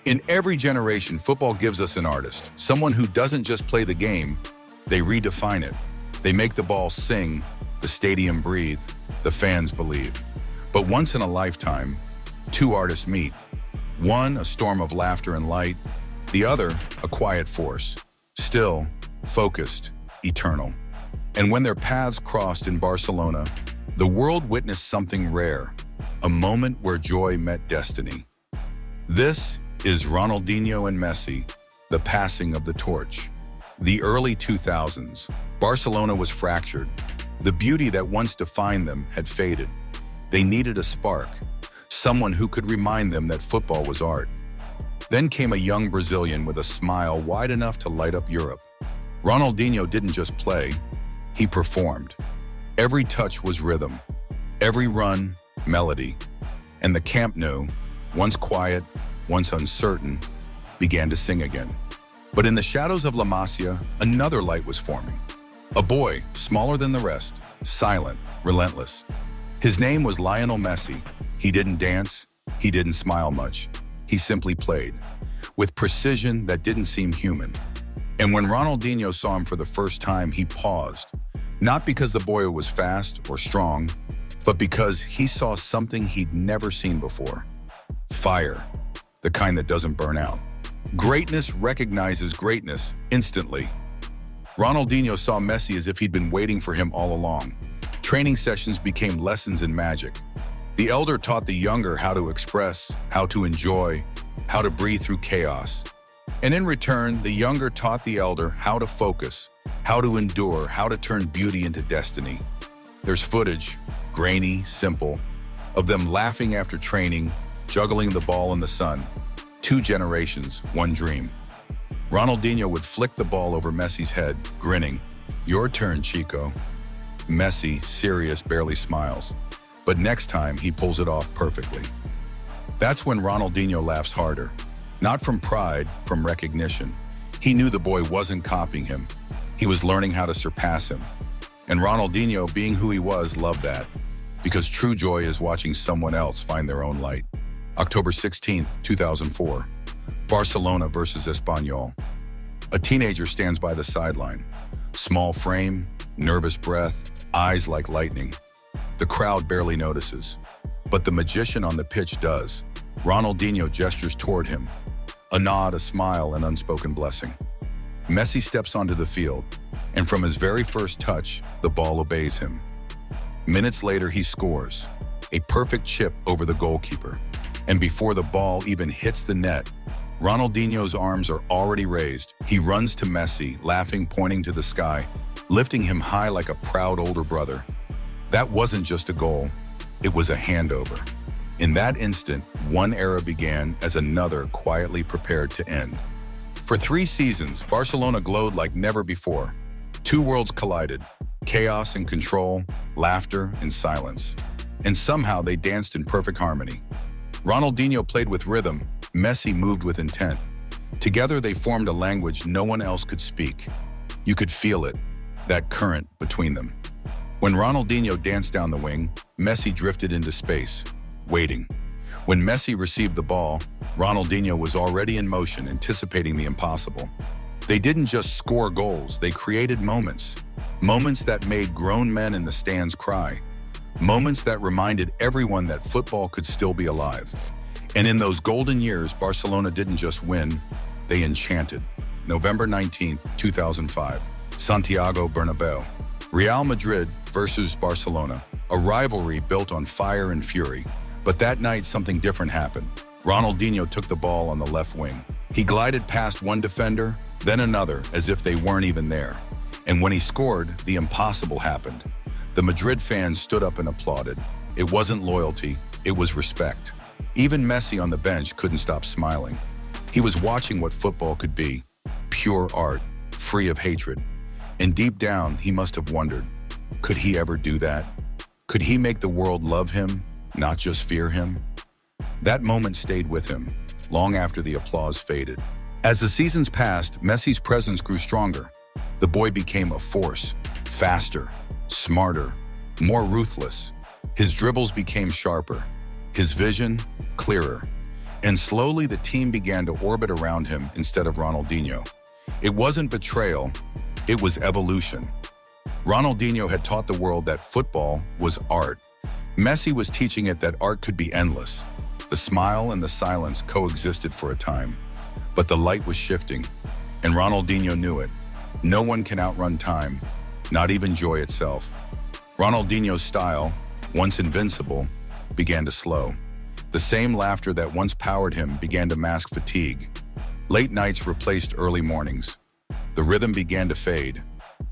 In every generation, football gives us an artist, someone who doesn't just play the game, they redefine it. They make the ball sing, the stadium breathe, the fans believe. But once in a lifetime, two artists meet. One, a storm of laughter and light, the other, a quiet force, still, focused, eternal. And when their paths crossed in Barcelona, the world witnessed something rare, a moment where joy met destiny. This is Ronaldinho and Messi, the passing of the torch. The early 2000s, Barcelona was fractured. The beauty that once defined them had faded. They needed a spark, someone who could remind them that football was art. Then came a young Brazilian with a smile wide enough to light up Europe. Ronaldinho didn't just play, he performed. Every touch was rhythm, every run, melody. And the Camp Nou, once quiet, once uncertain, began to sing again. But in the shadows of La Masia, another light was forming. A boy, smaller than the rest, silent, relentless. His name was Lionel Messi. He didn't dance, he didn't smile much. He simply played, with precision that didn't seem human. And when Ronaldinho saw him for the first time, he paused. Not because the boy was fast or strong, but because he saw something he'd never seen before. Fire, the kind that doesn't burn out. Greatness recognizes greatness instantly. Ronaldinho saw Messi as if he'd been waiting for him all along. Training sessions became lessons in magic. The elder taught the younger how to express, how to enjoy, how to breathe through chaos. And in return, the younger taught the elder how to focus, how to endure, how to turn beauty into destiny. There's footage, grainy, simple, of them laughing after training, juggling the ball in the sun. 2 generations, one dream. Ronaldinho would flick the ball over Messi's head, grinning. "Your turn, Chico." Messi, serious, barely smiles. But next time, he pulls it off perfectly. That's when Ronaldinho laughs harder. Not from pride, from recognition. He knew the boy wasn't copying him. He was learning how to surpass him. And Ronaldinho, being who he was, loved that. Because true joy is watching someone else find their own light. October 16th, 2004. Barcelona versus Espanyol. A teenager stands by the sideline. Small frame, nervous breath, eyes like lightning. The crowd barely notices. But the magician on the pitch does. Ronaldinho gestures toward him. A nod, a smile, an unspoken blessing. Messi steps onto the field, and from his very first touch, the ball obeys him. Minutes later, he scores. A perfect chip over the goalkeeper. And before the ball even hits the net, Ronaldinho's arms are already raised. He runs to Messi, laughing, pointing to the sky, lifting him high like a proud older brother. That wasn't just a goal, it was a handover. In that instant, one era began as another quietly prepared to end. For 3 seasons, Barcelona glowed like never before. 2 worlds collided, chaos and control, laughter and silence. And somehow they danced in perfect harmony. Ronaldinho played with rhythm, Messi moved with intent. Together they formed a language no one else could speak. You could feel it, that current between them. When Ronaldinho danced down the wing, Messi drifted into space, waiting. When Messi received the ball, Ronaldinho was already in motion, anticipating the impossible. They didn't just score goals, they created moments. Moments that made grown men in the stands cry. Moments that reminded everyone that football could still be alive. And in those golden years, Barcelona didn't just win, they enchanted. November 19th, 2005, Santiago Bernabeu. Real Madrid versus Barcelona, a rivalry built on fire and fury. But that night, something different happened. Ronaldinho took the ball on the left wing. He glided past one defender, then another, as if they weren't even there. And when he scored, the impossible happened. The Madrid fans stood up and applauded. It wasn't loyalty, it was respect. Even Messi on the bench couldn't stop smiling. He was watching what football could be, pure art, free of hatred. And deep down, he must have wondered, could he ever do that? Could he make the world love him, not just fear him? That moment stayed with him, long after the applause faded. As the seasons passed, Messi's presence grew stronger. The boy became a force, faster, smarter, more ruthless. His dribbles became sharper, his vision clearer. And slowly the team began to orbit around him instead of Ronaldinho. It wasn't betrayal, it was evolution. Ronaldinho had taught the world that football was art. Messi was teaching it that art could be endless. The smile and the silence coexisted for a time. But the light was shifting, and Ronaldinho knew it. No one can outrun time, not even joy itself. Ronaldinho's style, once invincible, began to slow. The same laughter that once powered him began to mask fatigue. Late nights replaced early mornings. The rhythm began to fade.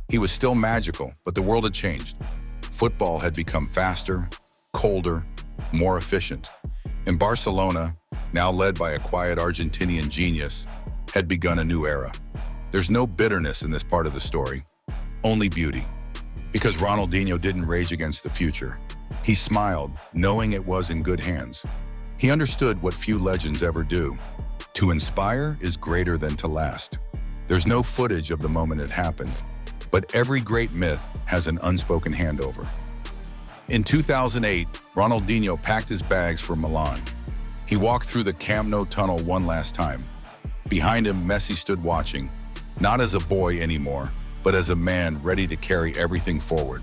He was still magical, but the world had changed. Football had become faster, colder, more efficient. And Barcelona, now led by a quiet Argentinian genius, had begun a new era. There's no bitterness in this part of the story, only beauty. Because Ronaldinho didn't rage against the future. He smiled, knowing it was in good hands. He understood what few legends ever do. To inspire is greater than to last. There's no footage of the moment it happened, but every great myth has an unspoken handover. In 2008, Ronaldinho packed his bags for Milan. He walked through the Camp Nou tunnel one last time. Behind him, Messi stood watching, not as a boy anymore, but as a man ready to carry everything forward.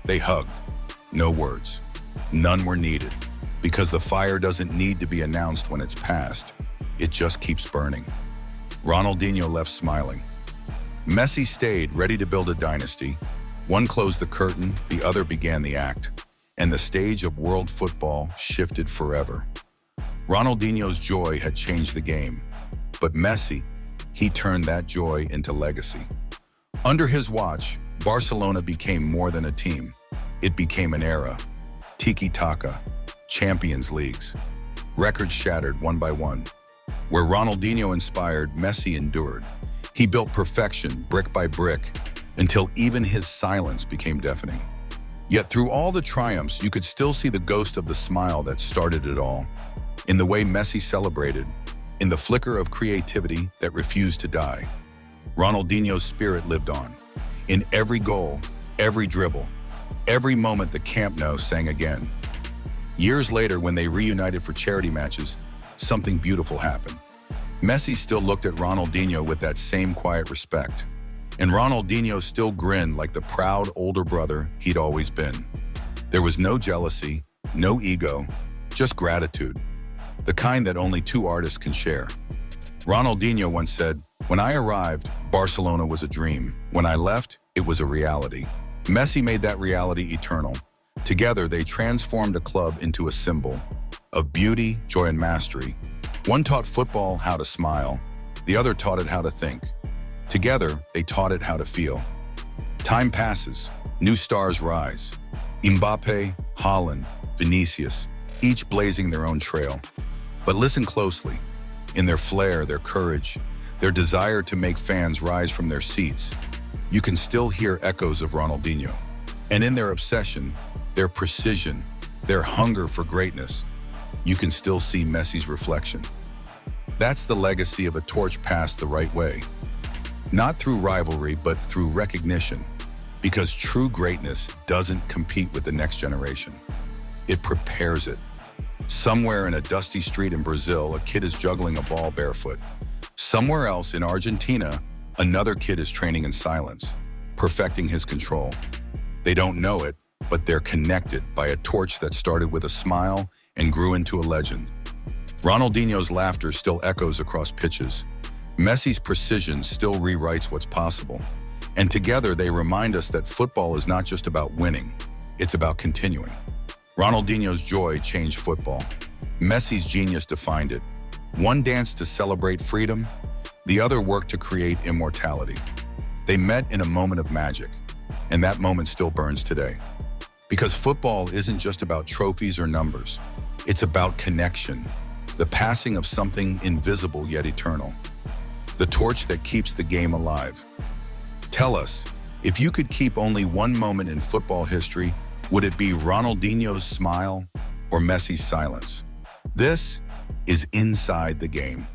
They hugged. No words. None were needed, because the fire doesn't need to be announced when it's past. It just keeps burning. Ronaldinho left smiling. Messi stayed, ready to build a dynasty. One closed the curtain, the other began the act, and the stage of world football shifted forever. Ronaldinho's joy had changed the game, but Messi, he turned that joy into legacy. Under his watch, Barcelona became more than a team. It became an era. Tiki-taka, Champions Leagues, records shattered one by one. Where Ronaldinho inspired, Messi endured. He built perfection brick by brick until even his silence became deafening. Yet through all the triumphs, you could still see the ghost of the smile that started it all. In the way Messi celebrated, in the flicker of creativity that refused to die. Ronaldinho's spirit lived on. In every goal, every dribble, every moment the Camp Nou sang again. Years later, when they reunited for charity matches, something beautiful happened. Messi still looked at Ronaldinho with that same quiet respect. And Ronaldinho still grinned like the proud older brother he'd always been. There was no jealousy, no ego, just gratitude. The kind that only two artists can share. Ronaldinho once said, "When I arrived, Barcelona was a dream. When I left, it was a reality." Messi made that reality eternal. Together, they transformed a club into a symbol of beauty, joy, and mastery. One taught football how to smile. The other taught it how to think. Together, they taught it how to feel. Time passes. New stars rise. Mbappe, Haaland, Vinicius, each blazing their own trail. But listen closely. In their flair, their courage, their desire to make fans rise from their seats, you can still hear echoes of Ronaldinho. And in their obsession, their precision, their hunger for greatness, you can still see Messi's reflection. That's the legacy of a torch passed the right way. Not through rivalry, but through recognition. Because true greatness doesn't compete with the next generation. It prepares it. Somewhere in a dusty street in Brazil, a kid is juggling a ball barefoot. Somewhere else in Argentina, another kid is training in silence, perfecting his control. They don't know it, but they're connected by a torch that started with a smile and grew into a legend. Ronaldinho's laughter still echoes across pitches. Messi's precision still rewrites what's possible. And together they remind us that football is not just about winning, it's about continuing. Ronaldinho's joy changed football. Messi's genius defined it. One danced to celebrate freedom, the other worked to create immortality. They met in a moment of magic, and that moment still burns today. Because football isn't just about trophies or numbers. It's about connection, the passing of something invisible yet eternal. The torch that keeps the game alive. Tell us, if you could keep only one moment in football history, would it be Ronaldinho's smile or Messi's silence? This is Inside the Game.